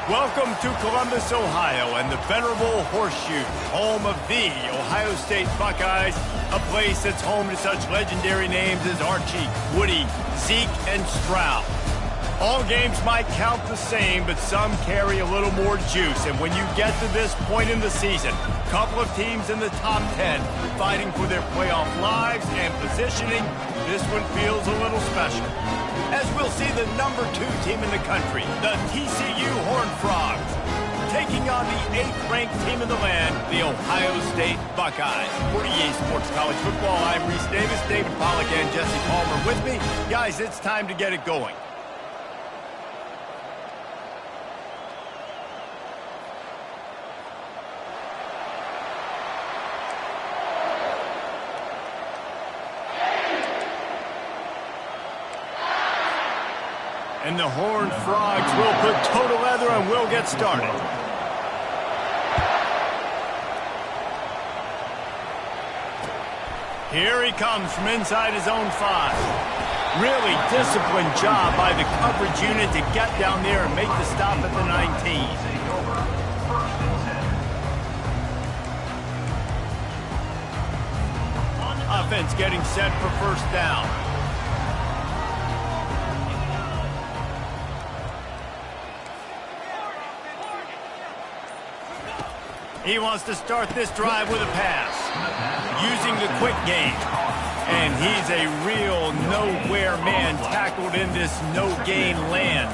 Welcome to Columbus, Ohio, and the venerable Horseshoe, home of the Ohio State Buckeyes, a place that's home to such legendary names as Archie, Woody, Zeke, and Stroud. All games might count the same, but some carry a little more juice, and when you get to this point in the season, a couple of teams in the top 10 fighting for their playoff lives and positioning, this one feels a little special. As we'll see the number 2 team in the country, the TCU Horned Frogs, taking on the 8th-ranked team in the land, the Ohio State Buckeyes. For EA Sports College Football, I'm Reese Davis, David Pollack, and Jesse Palmer with me. Guys, it's time to get it going. And the Horned Frogs will put total leather and we'll get started. Here he comes from inside his own 5. Really disciplined job by the coverage unit to get down there and make the stop at the 19. Offense getting set for first down. He wants to start this drive with a pass, using the quick game. And he's a real nowhere man tackled in this no-gain land.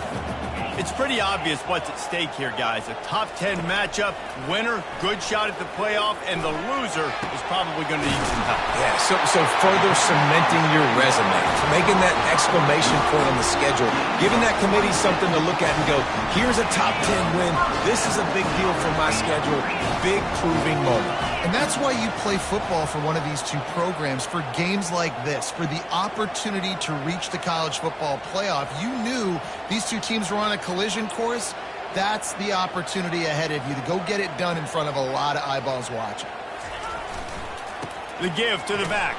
It's pretty obvious what's at stake here, guys. A top 10 matchup, winner, good shot at the playoff, and the loser is probably going to need some help. Yeah, so further cementing your resume, making that exclamation point on the schedule, giving that committee something to look at and go, here's a top 10 win. This is a big deal for my schedule. Big proving moment. And that's why you play football for one of these 2 programs, for games like this, for the opportunity to reach the college football playoff. You knew these 2 teams were on a collision course. That's the opportunity ahead of you to go get it done in front of a lot of eyeballs watching. The give to the back.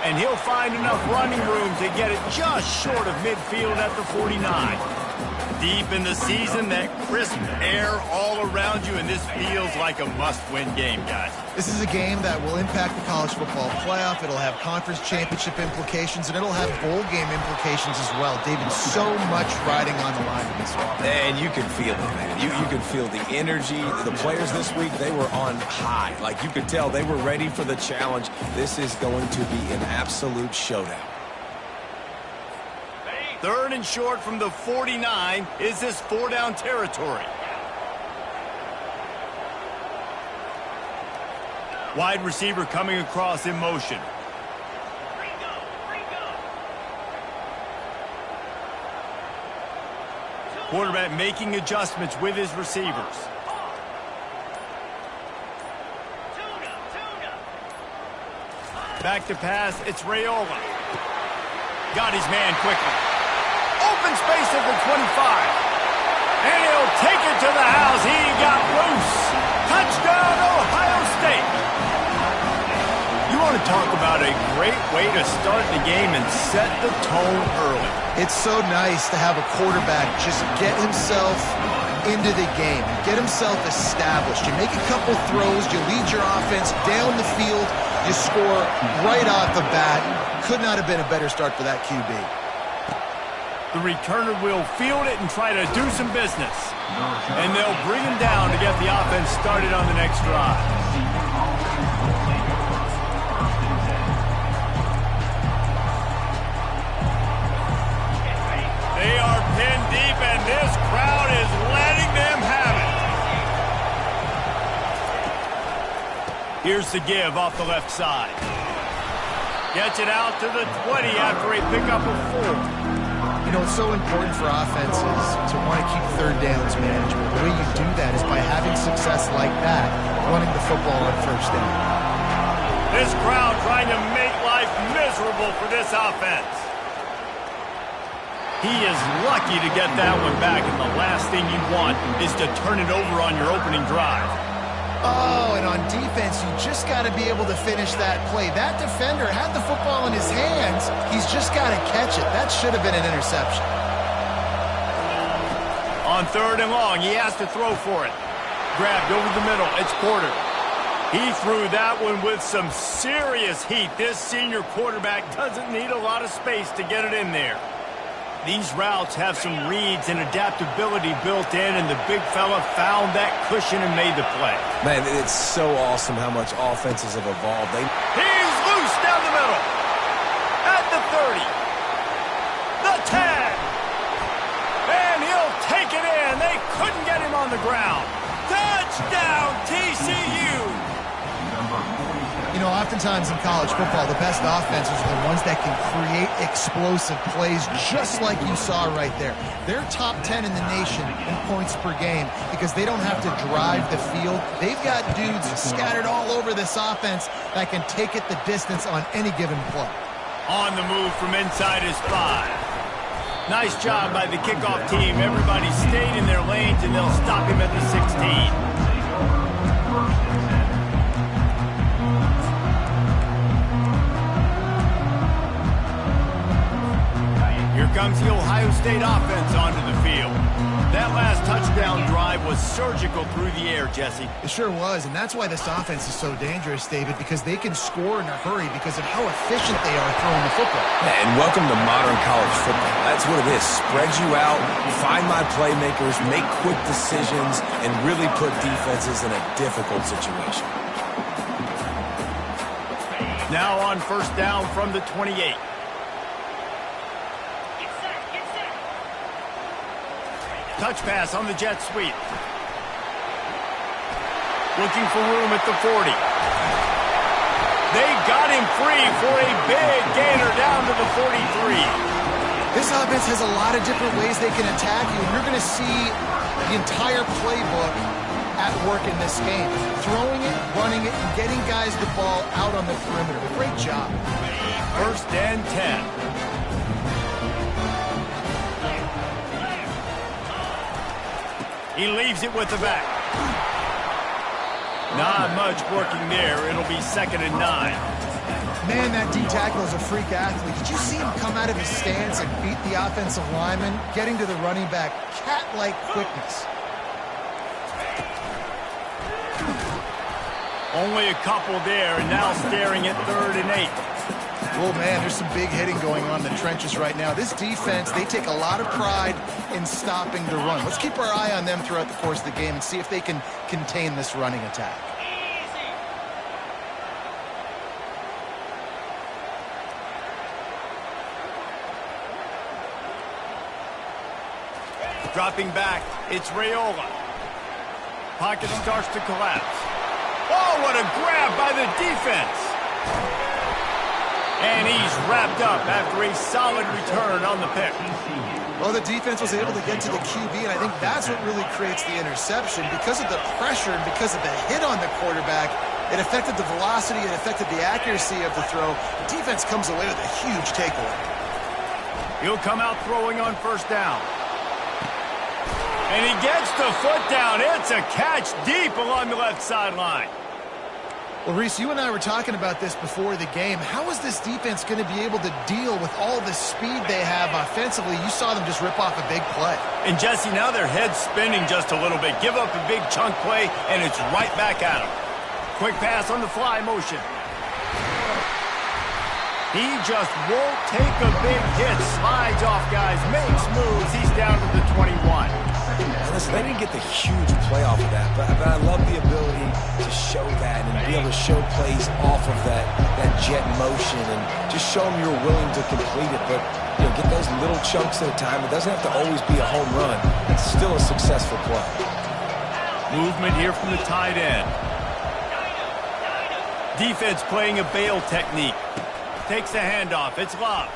And he'll find enough running room to get it just short of midfield at the 49. Deep in the season, that crisp air all around you, and this feels like a must-win game, guys. This is a game that will impact the college football playoff. It'll have conference championship implications, and it'll have bowl game implications as well. David, so much riding on the line in this one. And you can feel it, man. You can feel the energy. The players this week, they were on high. Like, you could tell they were ready for the challenge. This is going to be an absolute showdown. 3rd and short from the 49. Is this 4-down territory? Wide receiver coming across in motion. Quarterback making adjustments with his receivers. Back to pass, it's Raiola. Got his man quickly. Open space at the 25. And he'll take it to the house. He got loose. Touchdown, Ohio State. You want to talk about a great way to start the game and set the tone early. It's so nice to have a quarterback just get himself into the game, get himself established. You make a couple throws, you lead your offense down the field, you score right off the bat. Could not have been a better start for that QB. The returner will field it and try to do some business. And they'll bring him down to get the offense started on the next drive. They are pinned deep, and this crowd is letting them have it. Here's the give off the left side. Gets it out to the 20 after a pickup of 4. You know, it's so important for offenses to want to keep 3rd downs manageable. The way you do that is by having success like that, running the football on 1st down. This crowd trying to make life miserable for this offense. He is lucky to get that one back, and the last thing you want is to turn it over on your opening drive. Oh, and on defense, you just got to be able to finish that play. That defender had the football in his hands. He's just got to catch it. That should have been an interception. On 3rd and long, he has to throw for it. Grabbed over the middle. It's Porter. He threw that one with some serious heat. This senior quarterback doesn't need a lot of space to get it in there. These routes have some reads and adaptability built in, and the big fella found that cushion and made the play. Man, it's so awesome how much offenses have evolved. He's loose down the middle. At the 30. The 10. And he'll take it in. They couldn't get him on the ground. Touchdown, TCU. You know, oftentimes in college football, the best offenses are the ones that can create explosive plays, just like you saw right there. They're top 10 in the nation in points per game because they don't have to drive the field. They've got dudes scattered all over this offense that can take it the distance on any given play. On the move from inside his 5. Nice job by the kickoff team. Everybody stayed in their lanes, and they'll stop him at the 16. Here comes the Ohio State offense onto the field. That last touchdown drive was surgical through the air, Jesse. It sure was, and that's why this offense is so dangerous, David, because they can score in a hurry because of how efficient they are throwing the football. And welcome to modern college football. That's what it is. Spread you out, find my playmakers, make quick decisions, and really put defenses in a difficult situation. Now on 1st down from the 28. Touch pass on the jet sweep. Looking for room at the 40. They got him free for a big gainer down to the 43. This offense has a lot of different ways they can attack you, and you're going to see the entire playbook at work in this game. Throwing it, running it, and getting guys the ball out on the perimeter. Great job. 1st and 10. He leaves it with the back. Not much working there. It'll be 2nd and 9. Man, that D-tackle is a freak athlete. Did you see him come out of his stance and beat the offensive lineman, getting to the running back? Cat-like quickness. Only a couple there, and now staring at 3rd and 8. Oh, man, there's some big hitting going on in the trenches right now. This defense, they take a lot of pride in stopping the run. Let's keep our eye on them throughout the course of the game and see if they can contain this running attack. Dropping back, it's Raiola. Pocket starts to collapse. Oh, what a grab by the defense! And he's wrapped up after a solid return on the pick. Well, the defense was able to get to the QB, and I think that's what really creates the interception. Because of the pressure and because of the hit on the quarterback, it affected the velocity, it affected the accuracy of the throw. The defense comes away with a huge takeaway. He'll come out throwing on 1st down. And he gets the foot down. It's a catch deep along the left sideline. Well, Reese, you and I were talking about this before the game. How is this defense going to be able to deal with all the speed they have offensively? You saw them just rip off a big play. And, Jesse, now their head's spinning just a little bit. Give up a big chunk play, and it's right back at them. Quick pass on the fly motion. He just won't take a big hit. Slides off guys, makes moves. He's down to the 21. Listen, they didn't get the huge play off of that, but I love the ability to show that and be able to show plays off of that jet motion and just show them you're willing to complete it. But get those little chunks at a time. It doesn't have to always be a home run. It's still a successful play. Movement here from the tight end. Defense playing a bail technique. Takes the handoff. It's Love.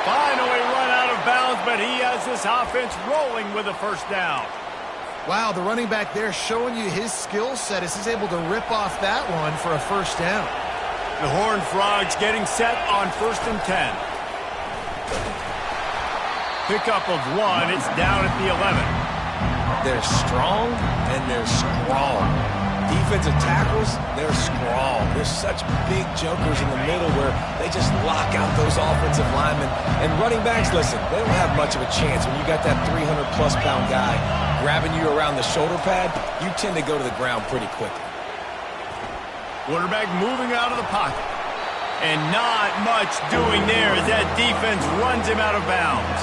Finally run out of bounds, but he has this offense rolling with a 1st down. Wow, the running back there showing you his skill set as he's able to rip off that one for a 1st down. The Horned Frogs getting set on 1st and 10. Pickup of 1. It's down at the 11. They're strong and they're strong. Defensive tackles, they're strong. There's such big jokers in the middle where they just lock out those offensive linemen. And running backs, listen, they don't have much of a chance. When you got that 300-plus pound guy grabbing you around the shoulder pad, you tend to go to the ground pretty quickly. Quarterback moving out of the pocket. And not much doing there as that defense runs him out of bounds.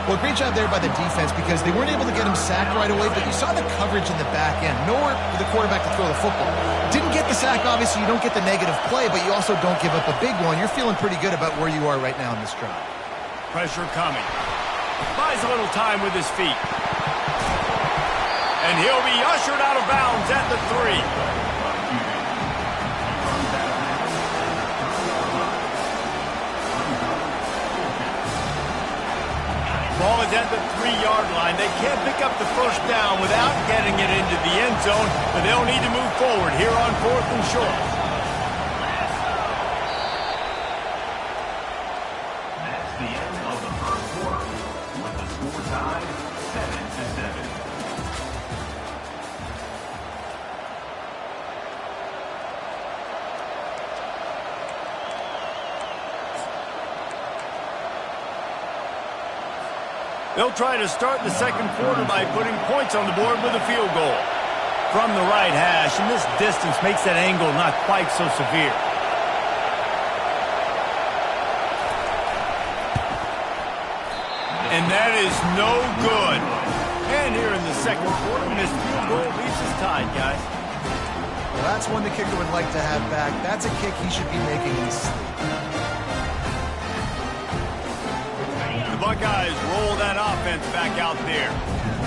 Well, great job there by the defense because they weren't able to get him sacked right away, but you saw the coverage in the back end. Nowhere for the quarterback to throw the football. Didn't get the sack, obviously. You don't get the negative play, but you also don't give up a big one. You're feeling pretty good about where you are right now in this drive. Pressure coming. Buys a little time with his feet. And he'll be ushered out of bounds at the 3. Ball is at the 3-yard line. They can't pick up the first down without getting it into the end zone, but they'll need to move forward here on 4th and short. That's the end of the first quarter, with the score tied 7-7. They'll try to start the second quarter by putting points on the board with a field goal. From the right hash, and this distance makes that angle not quite so severe. And that is no good. And here in the second quarter, this field goal leaves us tied, guys. Well, that's one the kicker would like to have back. That's a kick he should be making in his sleep. The Buckeyes roll that offense back out there.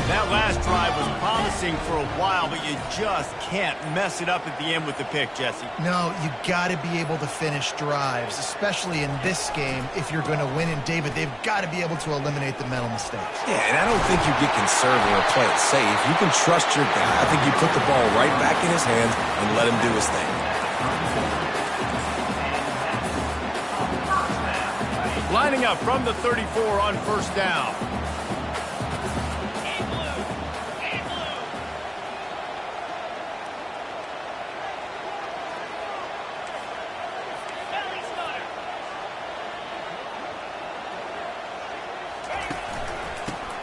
That last drive was promising for a while, but you just can't mess it up at the end with the pick, Jesse. No, you got to be able to finish drives, especially in this game. If you're going to win, and David, they've got to be able to eliminate the mental mistakes. Yeah, and I don't think you get conservative or play it safe. You can trust your guy. I think you put the ball right back in his hands and let him do his thing. Lining up from the 34 on first down.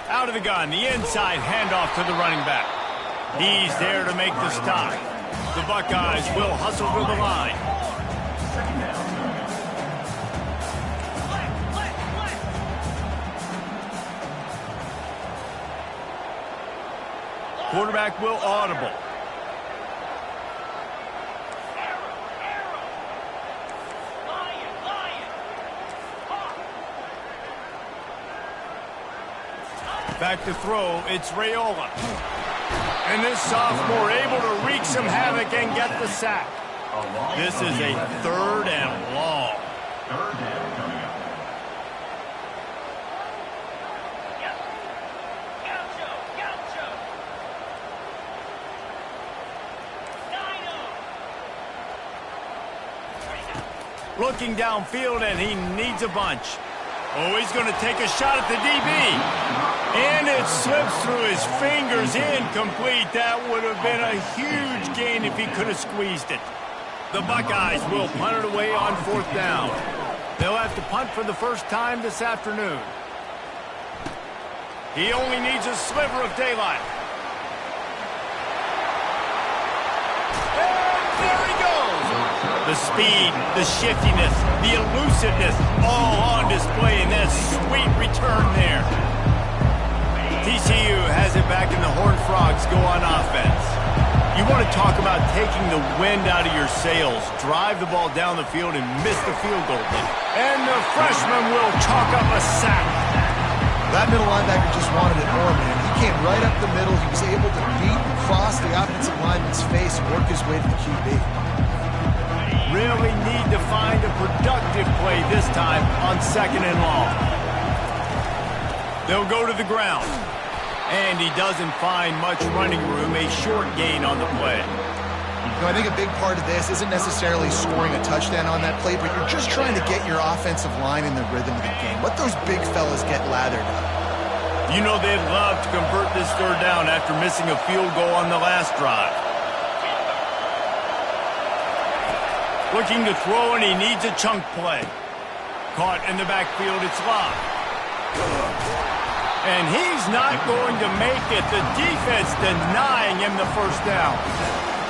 Out of the gun, the inside handoff to the running back. He's there to make the stop. The Buckeyes will hustle to the line. Quarterback will audible. Back to throw, it's Raiola. And this sophomore able to wreak some havoc and get the sack. This is a 3rd and long. Third down coming up. Looking downfield, and he needs a bunch. Oh, he's going to take a shot at the DB. And it slips through his fingers, incomplete. That would have been a huge gain if he could have squeezed it. The Buckeyes will punt it away on 4th down. They'll have to punt for the first time this afternoon. He only needs a sliver of daylight. And there he goes. The speed, the shiftiness, the elusiveness, all on display in that sweet return there. TCU has it back in the Horned Frogs go on offense. You want to talk about taking the wind out of your sails. Drive the ball down the field and miss the field goal. And the freshman will chalk up a sack. That middle linebacker just wanted it more, man. He came right up the middle. He was able to beat and cross the offensive lineman's face and work his way to the QB. Really need to find a productive play this time on 2nd and long. They'll go to the ground. And he doesn't find much running room, a short gain on the play. I think a big part of this isn't necessarily scoring a touchdown on that play, but you're just trying to get your offensive line in the rhythm of the game. Let those big fellas get lathered up. You know they'd love to convert this 3rd down after missing a field goal on the last drive. Looking to throw, and he needs a chunk play. Caught in the backfield, it's Love. And he's not going to make it. The defense denying him the first down.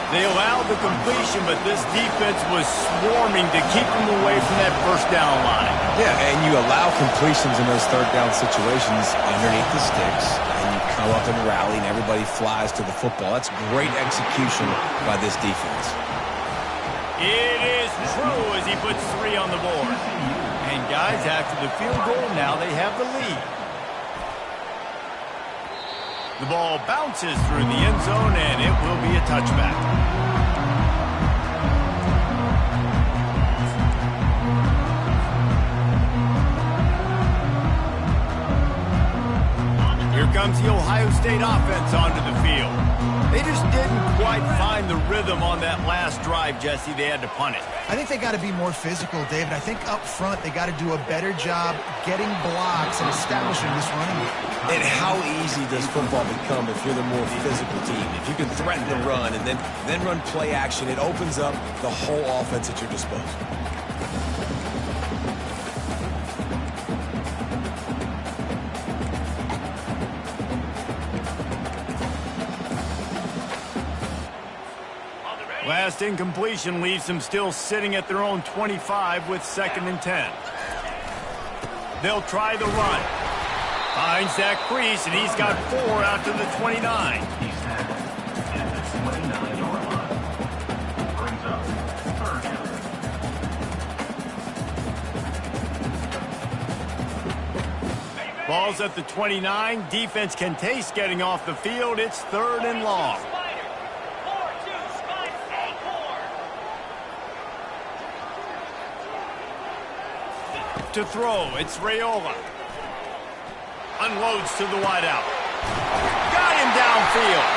They allowed the completion, but this defense was swarming to keep him away from that first down line. Yeah, and you allow completions in those third down situations underneath the sticks, and you come up and rally, and everybody flies to the football. That's great execution by this defense. It is true as he puts 3 on the board. And guys, after the field goal, now they have the lead. The ball bounces through the end zone, and it will be a touchback. Here comes the Ohio State offense onto the field. They just didn't quite find the rhythm on that last drive, Jesse. They had to punt it. I think they got to be more physical, David. I think up front they got to do a better job getting blocks and establishing this running game. And how easy does football become if you're the more physical team? If you can threaten the run and then run play action, it opens up the whole offense at your disposal. Last incompletion leaves them still sitting at their own 25 with 2nd and 10. They'll try the run. Finds that crease, and he's got 4 out to the 29. He's tackled at the 29-yard line. Brings up 3rd down. Ball's at the 29. Defense can taste getting off the field. It's 3rd and long. To throw, it's Raiola. Unloads to the wideout. Got him downfield.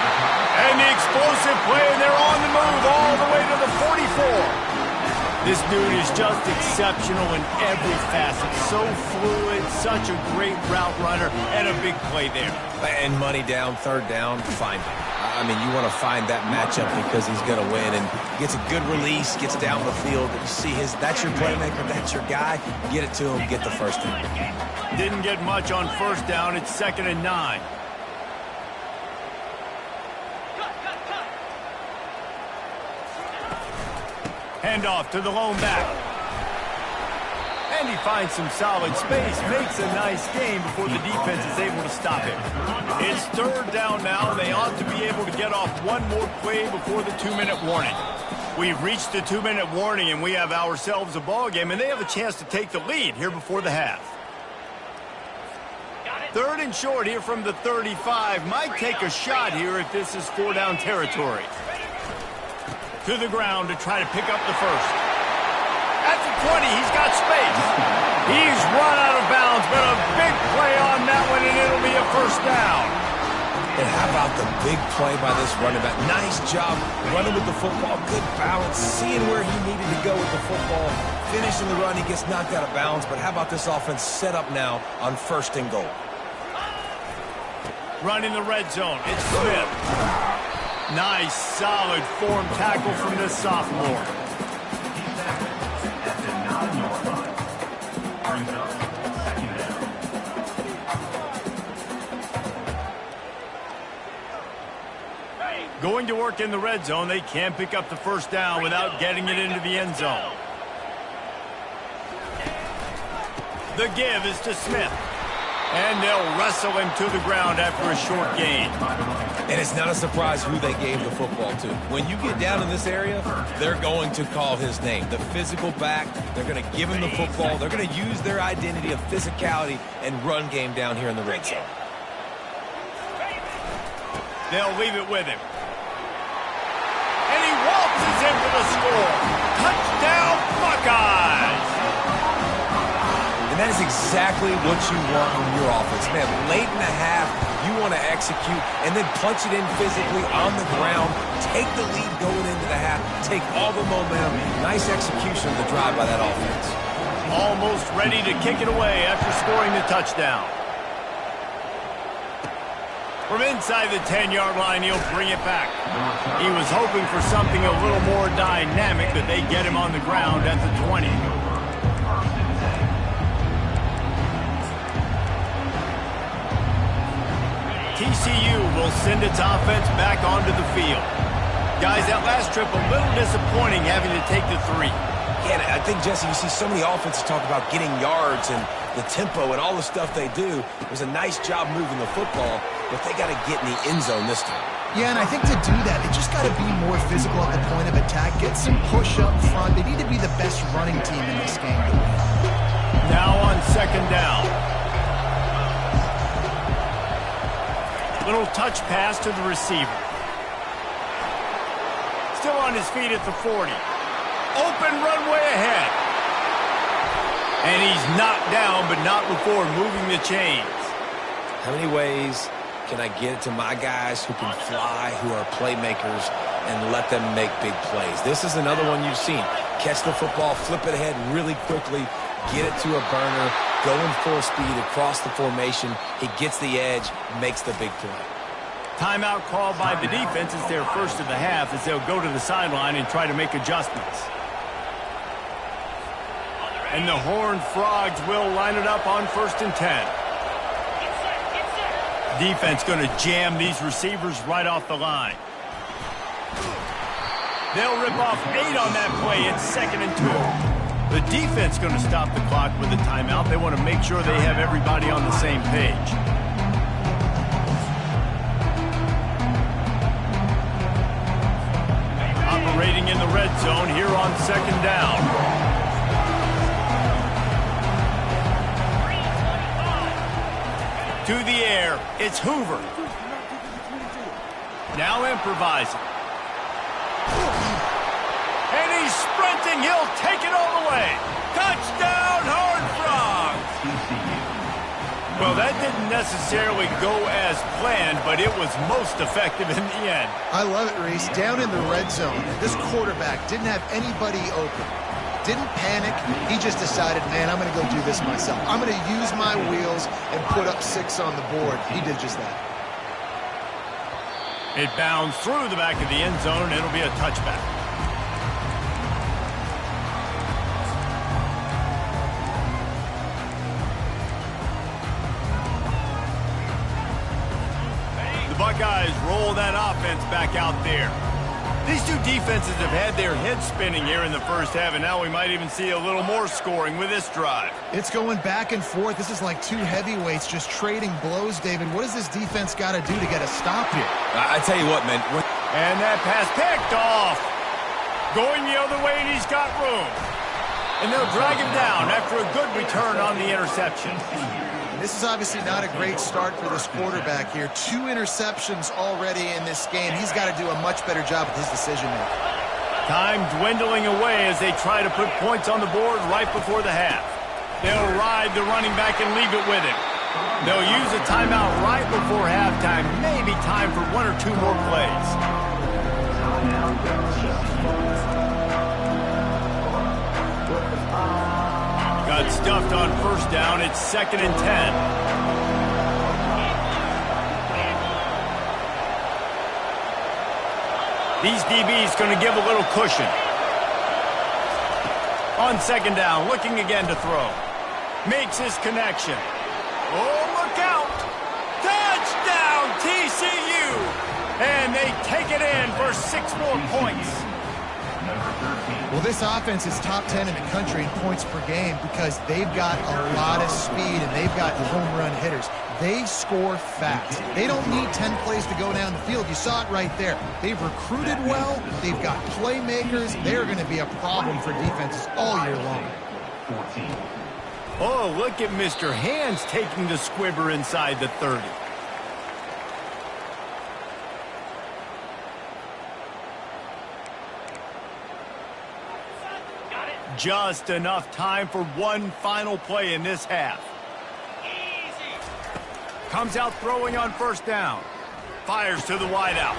And the explosive play, and they're on the move all the way to the 44. This dude is just exceptional in every facet. So fluid, such a great route runner, and a big play there. And money down, 3rd down, find him. I mean, you want to find that matchup because he's going to win, and gets a good release, gets down the field. You see that's your playmaker, that's your guy. Get it to him, get the first down. Didn't get much on 1st down. It's 2nd and 9. Handoff to the lone back. And he finds some solid space, makes a nice gain before the defense is able to stop him. It's 3rd down now. They ought to be able to get off one more play before the 2-minute warning. We've reached the 2-minute warning, and we have ourselves a ball game, and they have a chance to take the lead here before the half. 3rd and short here from the 35. Might take a shot here if this is 4-down territory. To the ground to try to pick up the first. At the 20, he's got space. He's run out of bounds, but a big play on that one, and it'll be a 1st down. And how about the big play by this running back? Nice job running with the football, good balance, seeing where he needed to go with the football, finishing the run. He gets knocked out of bounds, but how about this offense set up now on 1st and goal? Run in the red zone. It's Smith. Nice, solid form tackle from this sophomore. At the 9-yard line. Brings up 2nd down. Going to work in the red zone. They can't pick up the 1st down without getting it into the end zone. The give is to Smith. And they'll wrestle him to the ground after a short gain. And it's not a surprise who they gave the football to. When you get down in this area, they're going to call his name. The physical back, they're going to give him the football. They're going to use their identity of physicality and run game down here in the red zone. They'll leave it with him. And he waltzes in for the score. Touchdown, Buckeyes! And that is exactly what you want from your offense. Man, late in the half, you want to execute and then punch it in physically on the ground, take the lead going into the half, take all the momentum. Nice execution of the drive by that offense. Almost ready to kick it away after scoring the touchdown. From inside the 10-yard line, he'll bring it back. He was hoping for something a little more dynamic, but they get him on the ground at the 20. TCU will send its offense back onto the field. Guys, that last trip a little disappointing having to take the 3. Yeah, I think, Jesse, you see so many offenses talk about getting yards and the tempo and all the stuff they do. It was a nice job moving the football, but they got to get in the end zone this time. Yeah, and I think to do that, they just got to be more physical at the point of attack, get some push up front. They need to be the best running team in this game. Now on 2nd down. Little touch pass to the receiver. Still on his feet at the 40. Open runway ahead. And he's knocked down, but not before moving the chains. How many ways can I get it to my guys who can fly, who are playmakers, and let them make big plays? This is another one you've seen. Catch the football, flip it ahead really quickly, get it to a burner, go in full speed across the formation. He gets the edge, makes the big play. Timeout called by the defense is their first of the half as they'll go to the sideline and try to make adjustments. And the Horned Frogs will line it up on 1st and 10. Defense going to jam these receivers right off the line. They'll rip off 8 on that play. It's 2nd and 2. The defense going to stop the clock with a timeout. They want to make sure they have everybody on the same page. Operating in the red zone here on 2nd down. To the air, it's Hoover. Now improvising. And he's sprinting, he'll take it all the way. Touchdown, Horned Frogs! Well, that didn't necessarily go as planned, but it was most effective in the end. I love it, Reese. Down in the red zone, this quarterback didn't have anybody open. Didn't panic. He just decided, man, I'm going to go do this myself. I'm going to use my wheels and put up 6 on the board. He did just that. It bounced through the back of the end zone, and it'll be a touchback. The Buckeyes roll that offense back out there. These two defenses have had their heads spinning here in the first half, and now we might even see a little more scoring with this drive. It's going back and forth. This is like 2 heavyweights just trading blows, David. What does this defense got to do to get a stop here? I tell you what, man. And that pass picked off. Going the other way, and he's got room. And they'll drag him down after a good return on the interception. This is obviously not a great start for this quarterback here. 2 interceptions already in this game. He's got to do a much better job with his decision-making. Time dwindling away as they try to put points on the board right before the half. They'll ride the running back and leave it with him. They'll use a timeout right before halftime. Maybe time for 1 or 2 more plays. Got stuffed on 1st down. It's 2nd and 10. These DBs going to give a little cushion. On 2nd down, looking again to throw. Makes his connection. Oh, look out! Touchdown, TCU! And they take it in for 6 more points. Well, this offense is top 10 in the country in points per game because they've got a lot of speed and they've got home run hitters. They score fast. They don't need 10 plays to go down the field. You saw it right there. They've recruited well. They've got playmakers. They're going to be a problem for defenses all year long. Oh, look at Mr. Hands taking the squibber inside the 30. Just enough time for one final play in this half. Comes out throwing on 1st down. Fires to the wideout.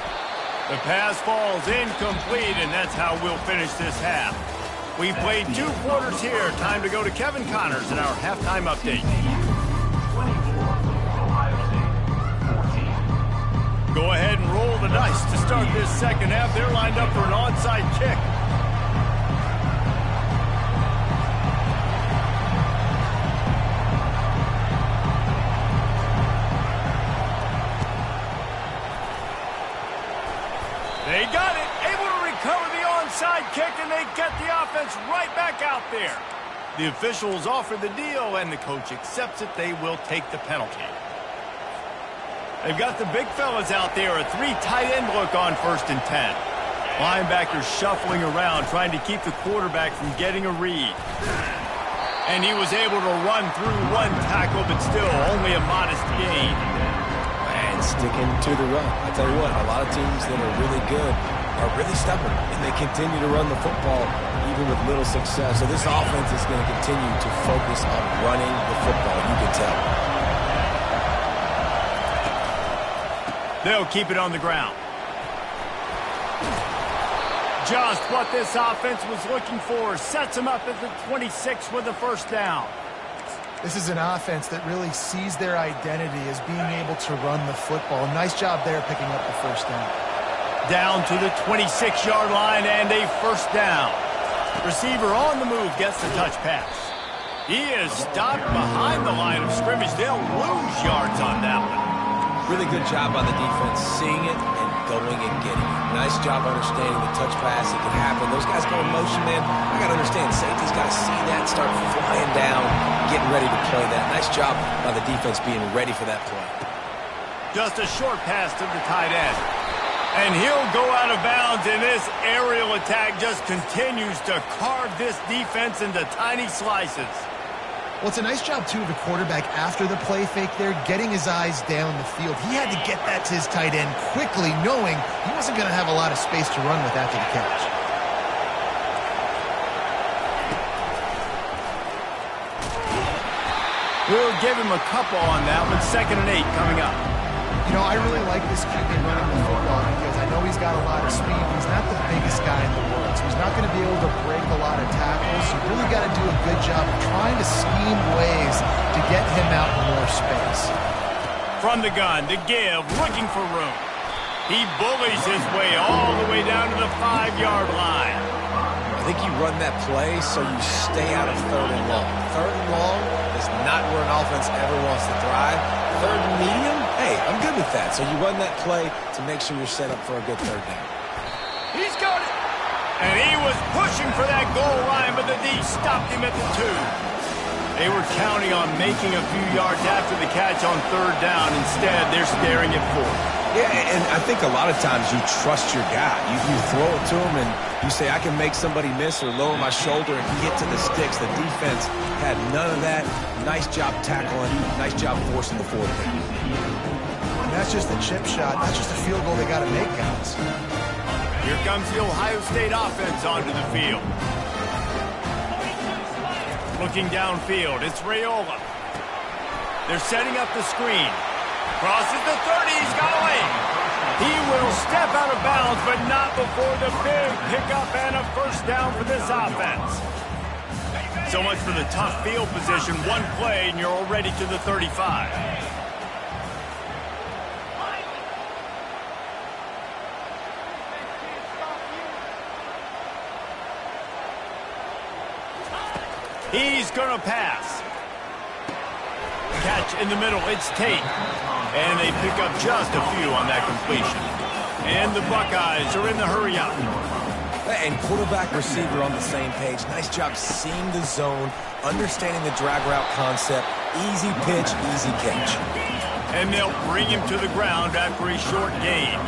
The pass falls incomplete, and that's how we'll finish this half. We played 2 quarters here. Time to go to Kevin Connors in our halftime update. start this second half. They're lined up for an onside kick. They got it, able to recover the onside kick, and they get the offense right back out there. The officials offer the deal, and the coach accepts it. They will take the penalty. They've got the big fellas out there, a 3 tight end look on 1st and 10. Linebackers shuffling around, trying to keep the quarterback from getting a read. And he was able to run through 1 tackle, but still only a modest gain. And sticking to the run. I tell you what, a lot of teams that are really good are really stubborn, and they continue to run the football even with little success. So this offense is going to continue to focus on running the football, you can tell. They'll keep it on the ground. Just what this offense was looking for. Sets them up at the 26 with the 1st down. This is an offense that really sees their identity as being able to run the football. Nice job there picking up the 1st down. Down to the 26-yard line and a 1st down. Receiver on the move gets the touch pass. He is stopped behind the line of scrimmage. They'll lose yards on that one. Really good job by the defense, seeing it and going and getting it. Nice job understanding the touch pass. It can happen. Those guys go in motion, man. I got to understand, safety's got to see that, start flying down, getting ready to play that. Nice job by the defense being ready for that play. Just a short pass to the tight end. And he'll go out of bounds, and this aerial attack just continues to carve this defense into tiny slices. Well, it's a nice job, too, of the quarterback after the play fake there, getting his eyes down the field. He had to get that to his tight end quickly, knowing he wasn't going to have a lot of space to run with after the catch. We'll give him a couple on that one. 2nd and 8 coming up. You know, I really like this QB running the football because I know he's got a lot of speed. He's not the biggest guy in the world, so he's not going to be able to break a lot of tackles. You really got to do a good job of trying to scheme ways to get him out in more space. From the gun, to give, looking for room. He bullies his way all the way down to the 5-yard line. I think you run that play so you stay out of 3rd and long. 3rd and long is not where an offense ever wants to thrive. 3rd and medium, hey, I'm good with that. So you run that play to make sure you're set up for a good 3rd down. He's got it. And he was pushing for that goal line, but the D stopped him at the 2. They were counting on making a few yards after the catch on 3rd down. Instead, they're staring at 4th. Yeah, and I think a lot of times you trust your guy. You throw it to him and you say, I can make somebody miss or lower my shoulder and get to the sticks. The defense had none of that. Nice job tackling. Nice job forcing the 4th down. And that's just a chip shot. That's just a field goal they got to make, guys. Here comes the Ohio State offense onto the field. Looking downfield, it's Raiola. They're setting up the screen. Crosses the 30, he's got away. He will step out of bounds, but not before the big pickup and a 1st down for this offense. So much for the tough field position. One play, and you're already to the 35. He's going to pass. Catch in the middle, it's Tate. And they pick up just a few on that completion. And the Buckeyes are in the hurry-up. And quarterback, receiver on the same page. Nice job seeing the zone, understanding the drag route concept. Easy pitch, easy catch. And they'll bring him to the ground after a short gain.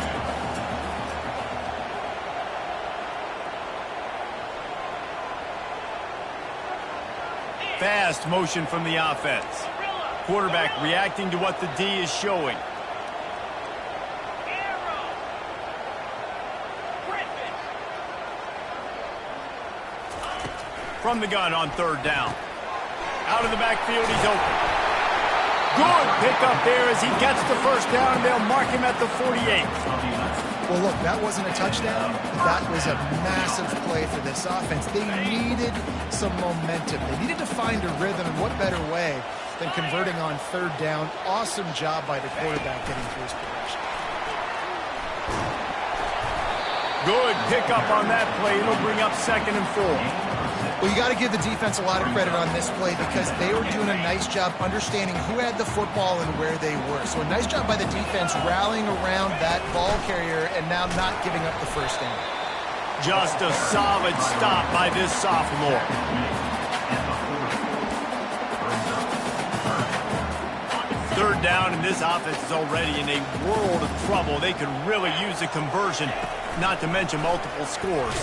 Fast motion from the offense. Quarterback reacting to what the D is showing. From the gun on 3rd down. Out of the backfield, he's open. Good pickup there as he gets the 1st down, and they'll mark him at the 48. Well, look, that wasn't a touchdown. That was a massive play for this offense. They needed some momentum. They needed to find a rhythm, and what better way than converting on 3rd down. Awesome job by the quarterback getting through his progression. Good pickup on that play. It'll bring up 2nd and 4. Well, you got to give the defense a lot of credit on this play because they were doing a nice job understanding who had the football and where they were. So a nice job by the defense rallying around that ball carrier and now not giving up the first down. Just a solid stop by this sophomore. Third down, and this offense is already in a world of trouble. They could really use a conversion, not to mention multiple scores.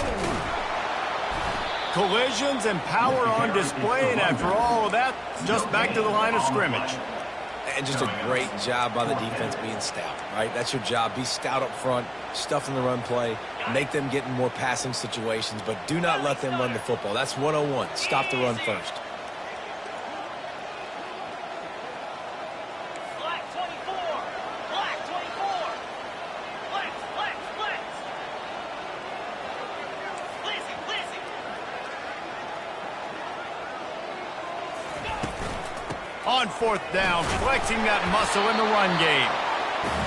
Collisions and power on display, and after all of that, just back to the line of scrimmage. And just a great job by the defense being stout, right? That's your job. Be stout up front, stuff in the run play, make them get in more passing situations, but do not let them run the football. That's 101. Stop the run first. On 4th down, flexing that muscle in the run game.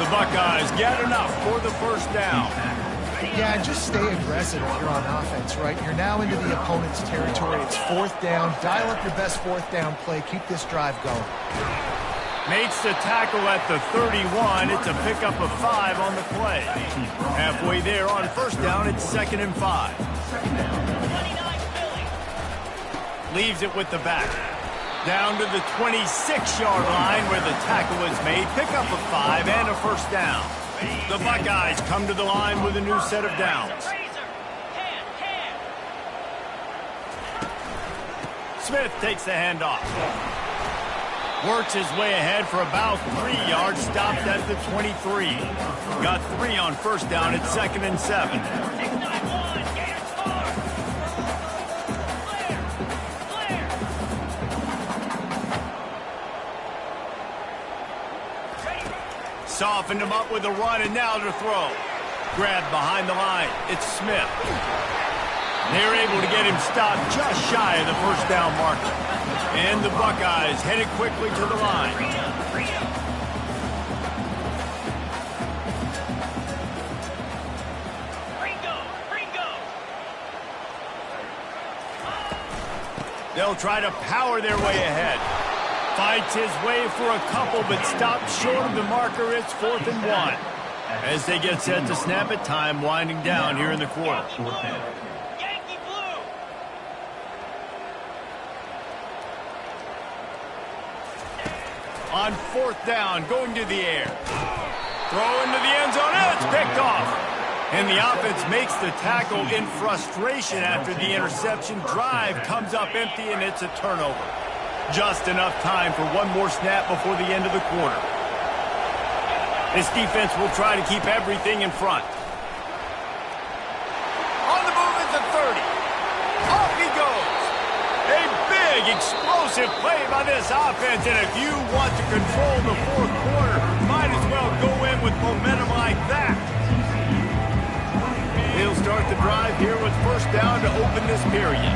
The Buckeyes get enough for the first down. Yeah, just stay aggressive if you're on offense, right? You're now into the opponent's territory. It's 4th down. Dial up your best 4th down play. Keep this drive going. Makes the tackle at the 31. It's a pickup of 5 on the play. Halfway there on 1st down, it's 2nd and 5. Leaves it with the back. Down to the 26-yard line where the tackle is made. Pickup of 5 and a 1st down. The Buckeyes come to the line with a new set of downs. Smith takes the handoff. Works his way ahead for about 3 yards. Stopped at the 23. Got 3 on 1st down. It's 2nd and 7. Softened him up with a run, and now to throw. Grabbed behind the line. It's Smith. They're able to get him stopped just shy of the 1st down marker. And the Buckeyes headed quickly to the line. They'll try to power their way ahead. Fights his way for a couple, but stops short of the marker. It's 4th and 1. As they get set to snap it, time winding down here in the quarter. On 4th down, going to the air. Throw into the end zone, and it's picked off. And the offense makes the tackle in frustration after the interception. Drive comes up empty, and it's a turnover. Just enough time for one more snap before the end of the quarter. This defense will try to keep everything in front. On the move at the 30. Off he goes. A big, explosive play by this offense. And if you want to control the 4th quarter, might as well go in with momentum like that. He'll start the drive here with 1st down to open this period.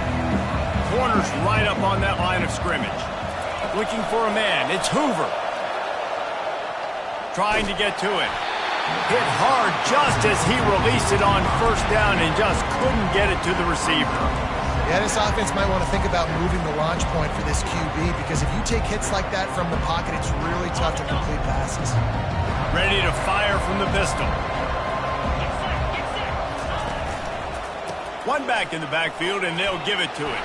Corners right up on that line of scrimmage. Looking for a man. It's Hoover. Trying to get to it. Hit hard just as he released it on 1st down and just couldn't get it to the receiver. Yeah, this offense might want to think about moving the launch point for this QB because if you take hits like that from the pocket, it's really tough to complete passes. Ready to fire from the pistol. One back in the backfield, and they'll give it to it.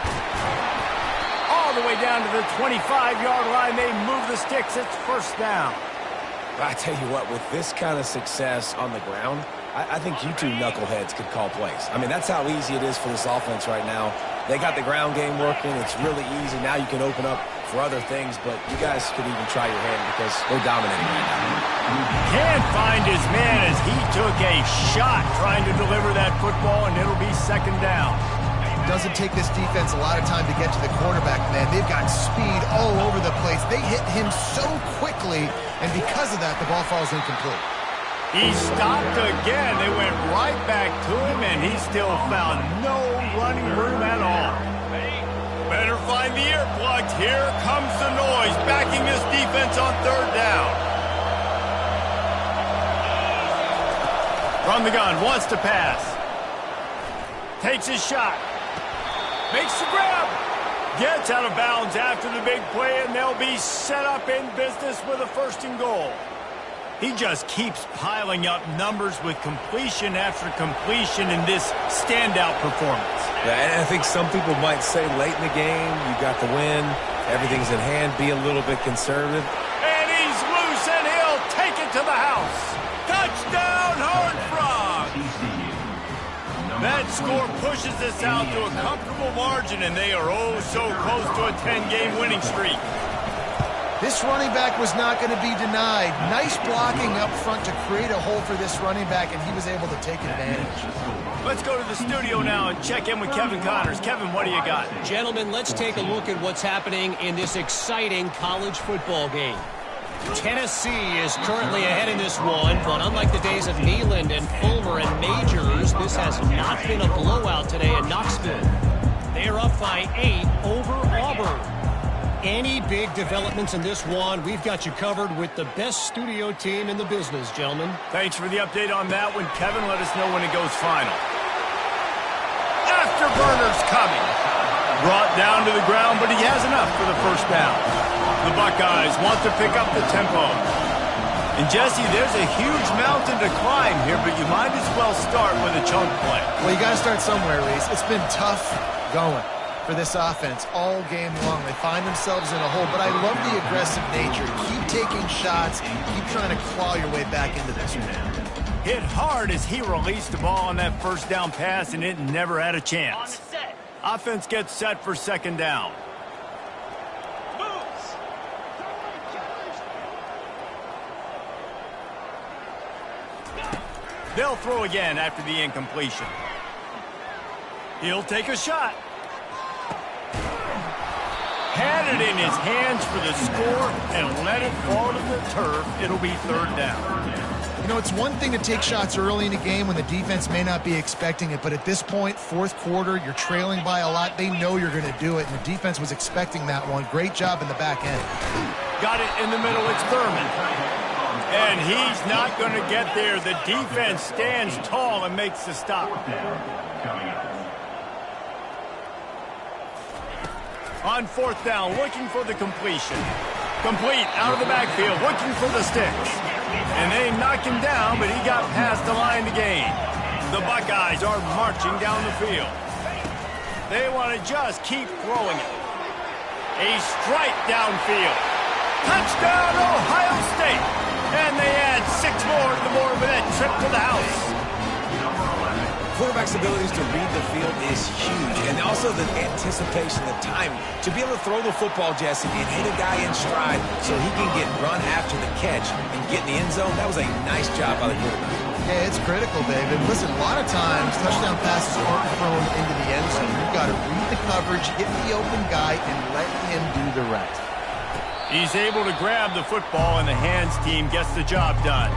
All the way down to the 25-yard line. They move the sticks. It's 1st down. I tell you what, with this kind of success on the ground, I think you two knuckleheads could call plays. I mean, that's how easy it is for this offense right now. They got the ground game working. It's really easy. Now you can open up for other things, but you guys could even try your hand because they're dominating right now. Can't find his man as he took a shot trying to deliver that football, and it'll be 2nd down. Doesn't take this defense a lot of time to get to the quarterback, man. They've got speed all over the place. They hit him so quickly, and because of that, the ball falls incomplete. He stopped again. They went right back to him, and he still found no running room at all. Better find the earplugs. Here comes the noise, backing this defense on 3rd down. From the gun, wants to pass. Takes his shot. Makes the grab. Gets out of bounds after the big play, and they'll be set up in business with a 1st and goal. He just keeps piling up numbers with completion after completion in this standout performance. Yeah, and I think some people might say late in the game, you got the win, everything's in hand, be a little bit conservative. And he's loose, and he'll take it to the house. Touchdown, Horned Frogs! That score pushes us out to a comfortable margin, and they are oh so close to a 10-game winning streak. This running back was not going to be denied. Nice blocking up front to create a hole for this running back, and he was able to take advantage. Let's go to the studio now and check in with Kevin Connors. Kevin, what do you got? Gentlemen, let's take a look at what's happening in this exciting college football game. Tennessee is currently ahead in this one, but unlike the days of Neyland and Fulmer and Majors, this has not been a blowout today in Knoxville. They are up by 8 over Auburn. Any big developments in this one, we've got you covered with the best studio team in the business, gentlemen. Thanks for the update on that one, Kevin. Let us know when it goes final. Afterburner's coming. Brought down to the ground, but he has enough for the 1st down. The Buckeyes want to pick up the tempo. And, Jesse, there's a huge mountain to climb here, but you might as well start with a chunk play. Well, you got to start somewhere, Reese. It's been tough going for this offense all game long. They find themselves in a hole, but I love the aggressive nature. Keep taking shots. Keep trying to claw your way back into this one. Hit hard as he released the ball on that 1st down pass, and it never had a chance. Offense gets set for 2nd down. They'll throw again after the incompletion. He'll take a shot. Had it in his hands for the score and let it fall to the turf. It'll be 3rd down. You know, it's one thing to take shots early in a game when the defense may not be expecting it, but at this point, 4th quarter, you're trailing by a lot. They know you're going to do it, and the defense was expecting that one. Great job in the back end. Got it in the middle. It's Thurman. And he's not going to get there. The defense stands tall and makes the stop. On 4th down, looking for the completion. Complete out of the backfield, looking for the sticks. And they knock him down, but he got past the line to gain. The Buckeyes are marching down the field. They want to just keep throwing it. A strike downfield. Touchdown, Ohio State! And they add 6 more to the board with that trip to the house. Quarterback's abilities to read the field is huge, and also the anticipation, the time to be able to throw the football, Jesse, and hit a guy in stride so he can get run after the catch and get in the end zone. That was a nice job by the quarterback. Yeah, it's critical, David. Listen, a lot of times touchdown passes aren't thrown into the end zone. You've got to read the coverage, hit the open guy, and let him do the rest. He's able to grab the football, and the hands team gets the job done.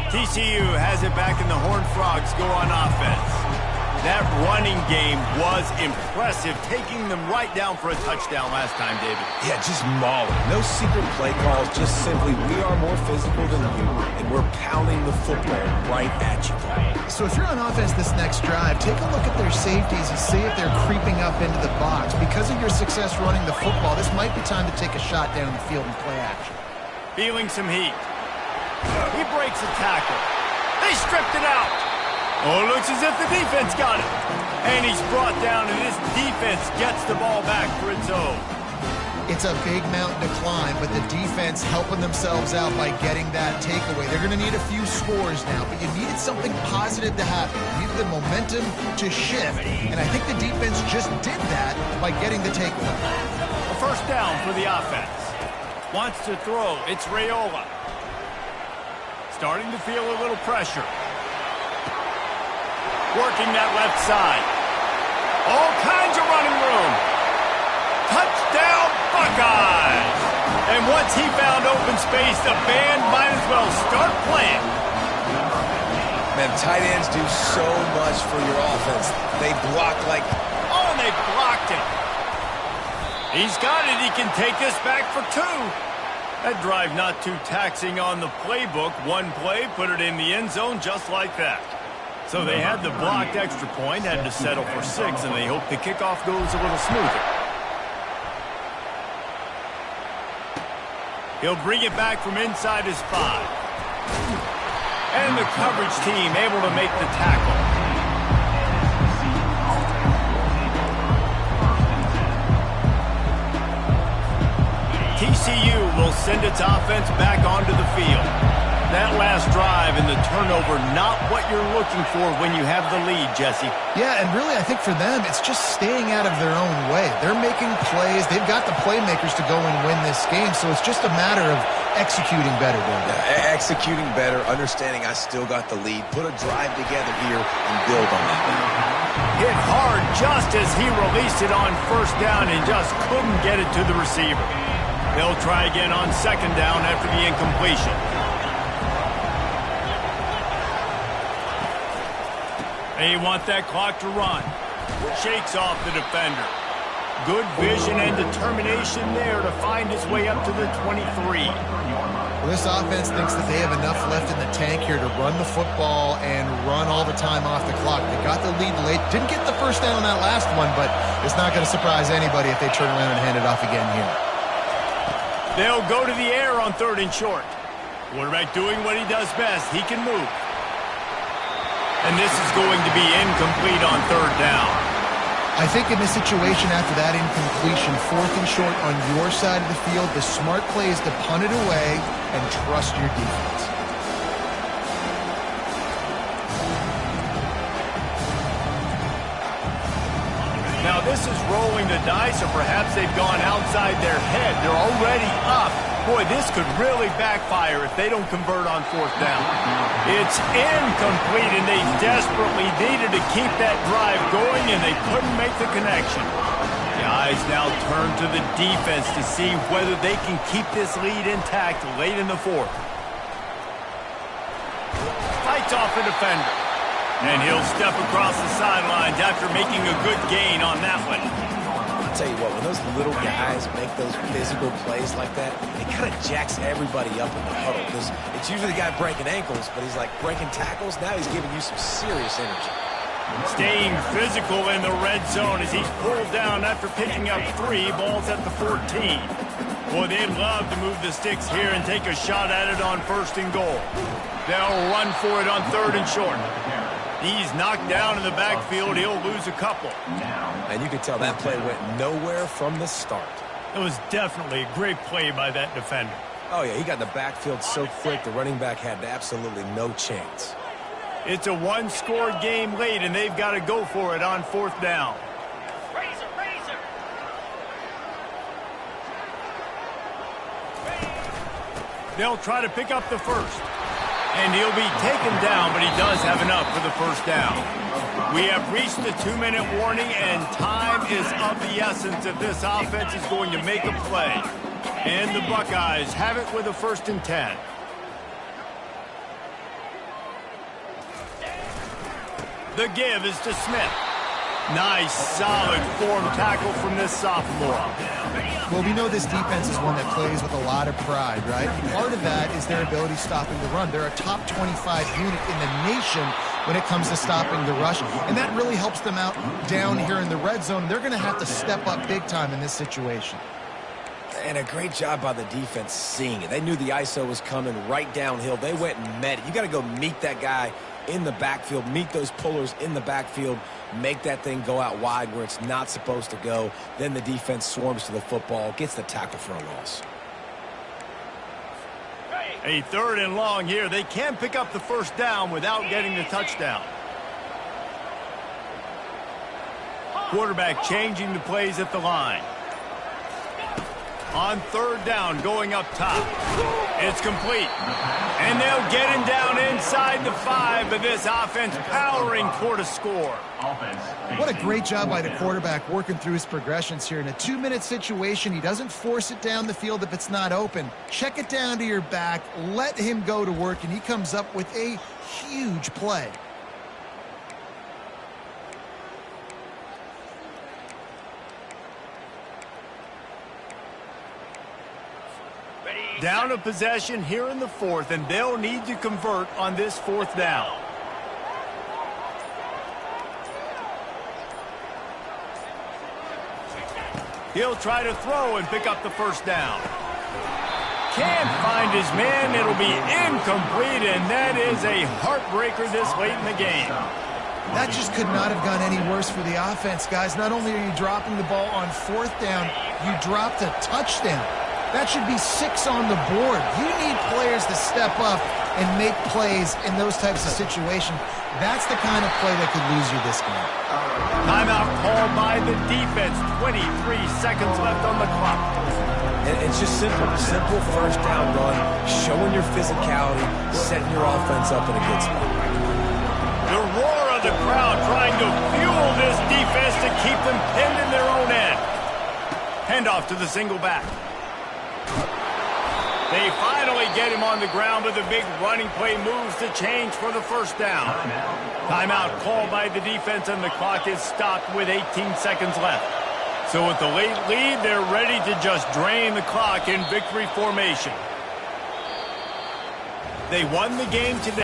TCU has it back, and the Horned Frogs go on offense. That running game was impressive, taking them right down for a touchdown last time, David. Yeah, just mauling. No secret play calls, just simply we are more physical than you, and we're pounding the football right at you. So if you're on offense this next drive, take a look at their safeties and see if they're creeping up into the box. Because of your success running the football, this might be time to take a shot down the field and play action. Feeling some heat. He breaks a tackle. They stripped it out. Oh, looks as if the defense got it. And he's brought down, and this defense gets the ball back for its own. It's a big mountain to climb, but the defense helping themselves out by getting that takeaway. They're going to need a few scores now, but you needed something positive to happen. You needed the momentum to shift, and I think the defense just did that by getting the takeaway. A 1st down for the offense. Wants to throw. It's Raiola. Starting to feel a little pressure. Working that left side. All kinds of running room. Touchdown, Buckeyes! And once he found open space, the band might as well start playing. Man, tight ends do so much for your offense. They block like... Oh, and they blocked him. He's got it. He can take this back for 2. That drive not too taxing on the playbook. One play, put it in the end zone just like that. So they had the blocked extra point, had to settle for 6, and they hope the kickoff goes a little smoother. He'll bring it back from inside his 5. And the coverage team able to make the tackle. TCU will send its offense back onto the field. That last drive and the turnover, not what you're looking for when you have the lead, Jesse. Yeah, and really I think for them, it's just staying out of their own way. They're making plays. They've got the playmakers to go and win this game, so it's just a matter of executing better. Executing better, understanding I still got the lead. Put a drive together here and build on that. Hit hard just as he released it on first down and just couldn't get it to the receiver. They'll try again on second down after the incompletion. They want that clock to run. Shakes off the defender. Good vision and determination there to find his way up to the 23. Well, this offense thinks that they have enough left in the tank here to run the football and run all the time off the clock. They got the lead late. Didn't get the first down on that last one, but it's not going to surprise anybody if they turn around and hand it off again here. They'll go to the air on 3rd and short. Quarterback doing what he does best. He can move. And this is going to be incomplete on 3rd down. I think in this situation after that incompletion, 4th and short on your side of the field, the smart play is to punt it away and trust your defense. Now this is rolling the dice, or perhaps they've gone outside their head. They're already up. Boy, this could really backfire if they don't convert on 4th down. It's incomplete, and they desperately needed to keep that drive going, and they couldn't make the connection. The eyes now turn to the defense to see whether they can keep this lead intact late in the 4th. Fights off a defender. And he'll step across the sidelines after making a good gain on that one. I'll tell you what, when those little guys make those physical plays like that, it kind of jacks everybody up in the huddle, because it's usually the guy breaking ankles, but he's like breaking tackles. Now he's giving you some serious energy. Staying physical in the red zone as he's pulled down after picking up 3 balls at the 14. Boy, they'd love to move the sticks here and take a shot at it on 1st and goal. They'll run for it on 3rd and short. He's knocked down in the backfield. He'll lose a couple. And you can tell that play went nowhere from the start. It was definitely a great play by that defender. Oh, yeah, he got in the backfield so quick, the running back had absolutely no chance. It's a one-score game late, and they've got to go for it on 4th down. They'll try to pick up the first. And he'll be taken down, but he does have enough for the first down. We have reached the 2-minute warning, and time is of the essence if this offense is going to make a play. And the Buckeyes have it with a 1st and 10. The give is to Smith. Nice, solid form tackle from this sophomore. Well, we know this defense is one that plays with a lot of pride, right? Part of that is their ability stopping the run. They're a top 25 unit in the nation when it comes to stopping the rush, and that really helps them out down here in the red zone. They're going to have to step up big time in this situation. And a great job by the defense seeing it. They knew the ISO was coming right downhill. They went and met it. You got to go meet that guy in the backfield, meet those pullers in the backfield, make that thing go out wide where it's not supposed to go. Then the defense swarms to the football, gets the tackle for a loss. A 3rd and long here. They can pick up the first down without getting the touchdown. Quarterback changing the plays at the line. On 3rd down, going up top. It's complete. And they'll get him down inside the 5, but this offense powering toward a score. What a great job by the quarterback working through his progressions here. In a 2-minute situation, he doesn't force it down the field if it's not open. Check it down to your back, let him go to work, and he comes up with a huge play. Down a possession here in the fourth, and they'll need to convert on this fourth down. He'll try to throw and pick up the first down. Can't find his man. It'll be incomplete, and that is a heartbreaker this late in the game. That just could not have gone any worse for the offense, guys. Not only are you dropping the ball on fourth down, you dropped a touchdown. That should be 6 on the board. You need players to step up and make plays in those types of situations. That's the kind of play that could lose you this game. Timeout called by the defense. 23 seconds left on the clock. And it's just simple first down run, showing your physicality, setting your offense up in a good spot. The roar of the crowd trying to fuel this defense to keep them pinned in their own end. Handoff to the single back. They finally get him on the ground, but the big running play moves the change for the first down. Timeout called by the defense, and the clock is stopped with 18 seconds left. So with the late lead, they're ready to just drain the clock in victory formation. They won the game today.